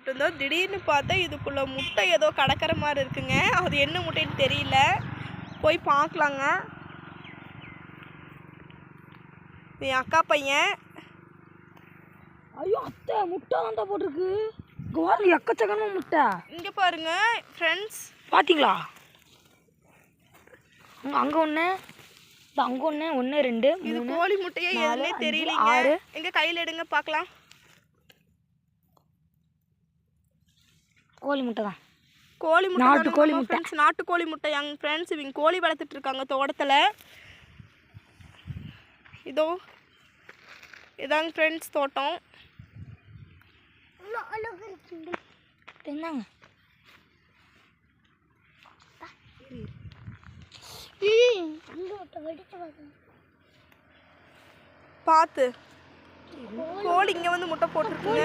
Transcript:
பார்த்துட்டு இருந்தோம். திடீர்னு பார்த்தா இதுக்குள்ளே முட்டை ஏதோ கடக்கிற மாதிரி இருக்குங்க. அது என்ன முட்டைன்னு தெரியல, போய் பார்க்கலாங்க. என் அக்கா பையன். ஐயோ அத்தை, முட்டை தான் போட்டிருக்கு. கோவாரி எக்கச்சக்கமா முட்டை. இங்கே பாருங்க ஃப்ரெண்ட்ஸ், பார்த்தீங்களா? அங்கே ஒன்று, அங்கே ஒன்று, 1 2 இது கோழி முட்டையே எதுனே தெரியலங்க. எங்க கையில் எடுங்க பார்க்கலாம். கோழி முட்டை தான். கோழி முட்டை, நாட்டுக்கோழி முட்டை. நாட்டுக்கோழி முட்டை யங் ஃப்ரெண்ட்ஸ். இவங்க கோழி வளர்த்துட்டு இருக்காங்க தோட்டத்தில். இதோ இதாங்க ஃப்ரெண்ட்ஸ் தோட்டம். என்னங்க பார்த்து கோழி இங்கே வந்து முட்டை போட்டுருக்குங்க.